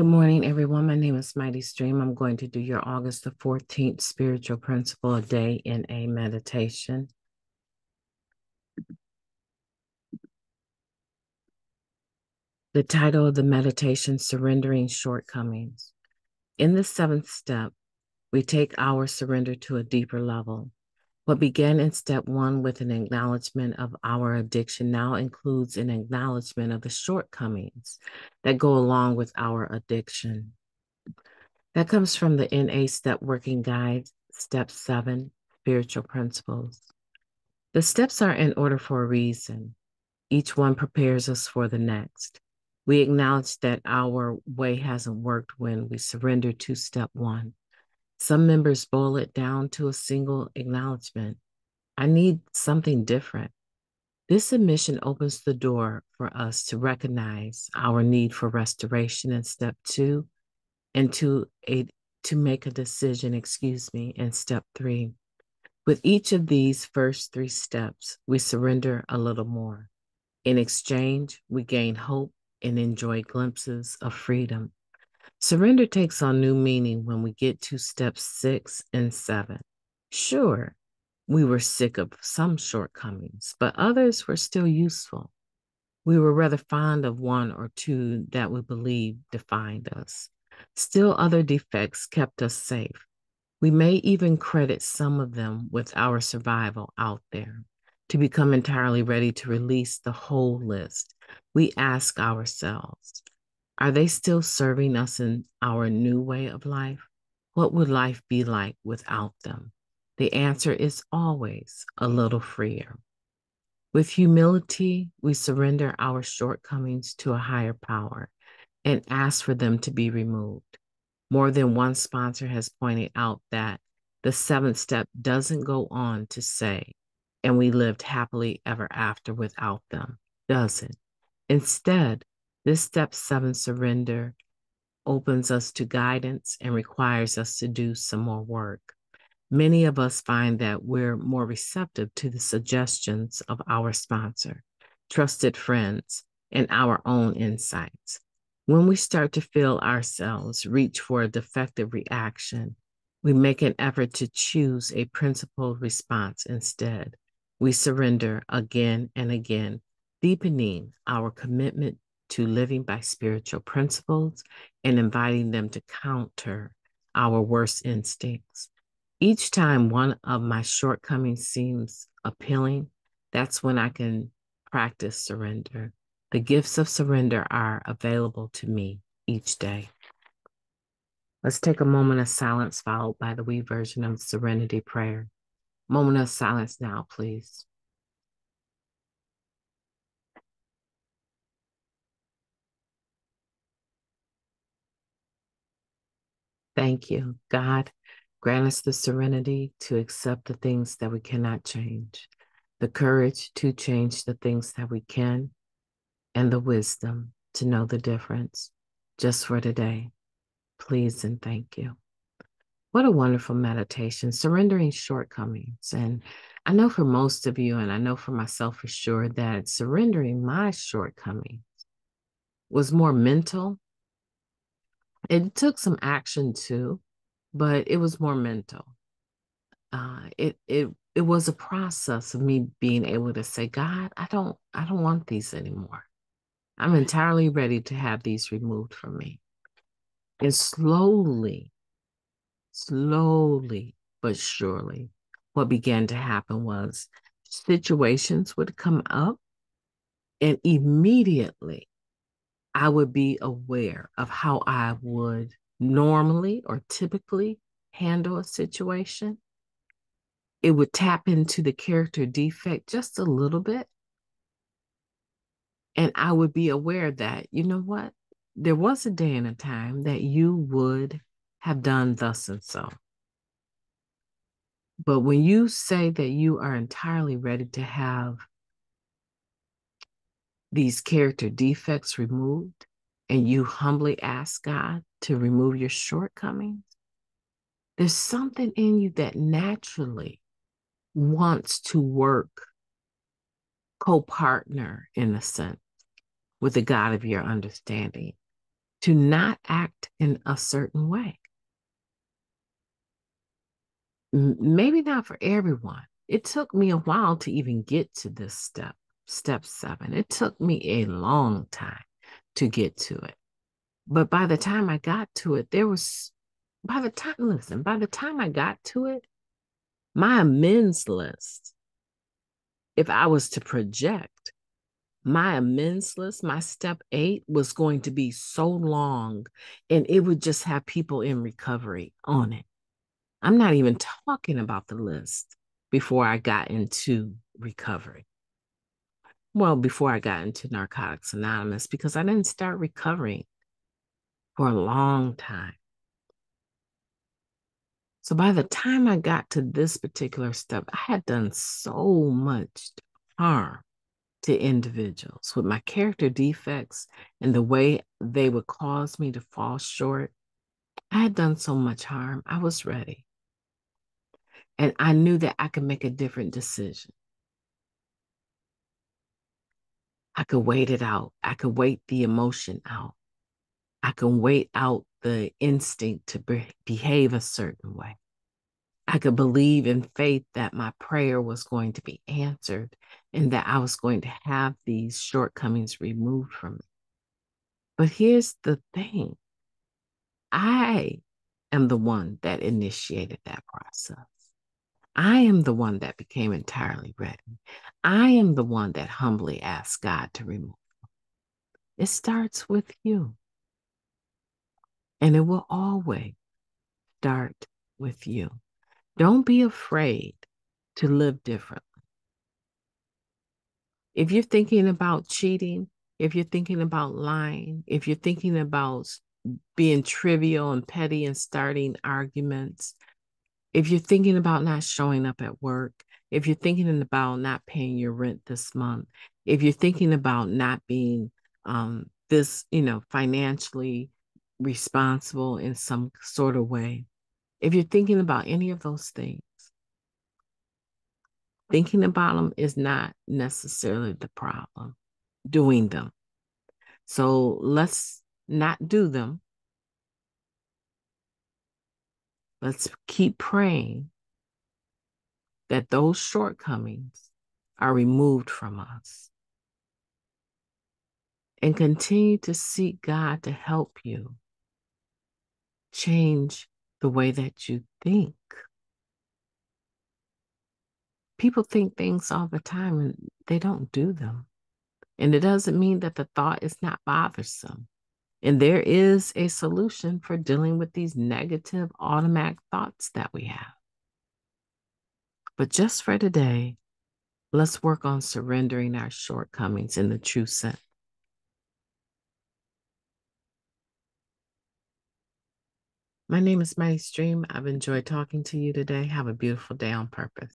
Good morning, everyone. My name is MightyStream. I'm going to do your August the 14th Spiritual Principle a Day in a Meditation. The title of the meditation, Surrendering Shortcomings. In the seventh step, we take our surrender to a deeper level. What began in step one with an acknowledgement of our addiction now includes an acknowledgement of the shortcomings that go along with our addiction. That comes from the NA Step Working Guide, Step 7, Spiritual Principles. The steps are in order for a reason. Each one prepares us for the next. We acknowledge that our way hasn't worked when we surrender to step one. Some members boil it down to a single acknowledgement. I need something different. This admission opens the door for us to recognize our need for restoration in step two and to make a decision, in step three. With each of these first three steps, we surrender a little more. In exchange, we gain hope and enjoy glimpses of freedom. Surrender takes on new meaning when we get to steps 6 and 7. Sure, we were sick of some shortcomings, but others were still useful. We were rather fond of one or two that we believed defined us. Still, other defects kept us safe. We may even credit some of them with our survival out there. To become entirely ready to release the whole list, we ask ourselves, are they still serving us in our new way of life? What would life be like without them? The answer is always a little freer. With humility, we surrender our shortcomings to a higher power and ask for them to be removed. More than one sponsor has pointed out that the seventh step doesn't go on to say, and we lived happily ever after without them, does it? Instead, this step 7 surrender opens us to guidance and requires us to do some more work. Many of us find that we're more receptive to the suggestions of our sponsor, trusted friends, and our own insights. When we start to feel ourselves reach for a defective reaction, we make an effort to choose a principled response instead. We surrender again and again, deepening our commitment to living by spiritual principles and inviting them to counter our worst instincts. Each time one of my shortcomings seems appealing, that's when I can practice surrender. The gifts of surrender are available to me each day. Let's take a moment of silence followed by the we version of the Serenity Prayer. Moment of silence now, please. Thank you. God, grant us the serenity to accept the things that we cannot change, the courage to change the things that we can, and the wisdom to know the difference just for today. Please and thank you. What a wonderful meditation, surrendering shortcomings. And I know for most of you, and I know for myself for sure, that surrendering my shortcomings was more mental. It took some action too, but it was more mental. It was a process of me being able to say, God, I don't want these anymore. I'm entirely ready to have these removed from me. And slowly but surely, what began to happen was situations would come up, and immediately I would be aware of how I would normally or typically handle a situation. It would tap into the character defect just a little bit. And I would be aware that, you know what? There was a day and a time that you would have done thus and so. But when you say that you are entirely ready to have these character defects removed, and you humbly ask God to remove your shortcomings, there's something in you that naturally wants to work co-partner, in a sense, with the God of your understanding. to not act in a certain way. Maybe not for everyone. It took me a while to even get to this step 7. It took me a long time to get to it. But by the time I got to it, by the time I got to it, my amends list, if I was to project, my amends list, my step 8 was going to be so long, and it would just have people in recovery on it. I'm not even talking about the list before I got into recovery. Well, before I got into Narcotics Anonymous, because I didn't start recovering for a long time. So by the time I got to this particular step, I had done so much harm to individuals with my character defects and the way they would cause me to fall short. I had done so much harm. I was ready. And I knew that I could make a different decision. I could wait it out. I could wait the emotion out. I could wait out the instinct to behave a certain way. I could believe in faith that my prayer was going to be answered and that I was going to have these shortcomings removed from me. But here's the thing. I am the one that initiated that process. I am the one that became entirely ready. I am the one that humbly asked God to remove. It starts with you. And it will always start with you. Don't be afraid to live differently. If you're thinking about cheating, if you're thinking about lying, if you're thinking about being trivial and petty and starting arguments, if you're thinking about not showing up at work, if you're thinking about not paying your rent this month, if you're thinking about not being financially responsible in some sort of way, if you're thinking about any of those things, thinking about them is not necessarily the problem. Doing them. So let's not do them. Let's keep praying that those shortcomings are removed from us. And continue to seek God to help you change the way that you think. People think things all the time and they don't do them. And it doesn't mean that the thought is not bothersome. And there is a solution for dealing with these negative automatic thoughts that we have. But just for today, let's work on surrendering our shortcomings in the true sense. My name is MightyStream. I've enjoyed talking to you today. Have a beautiful day on purpose.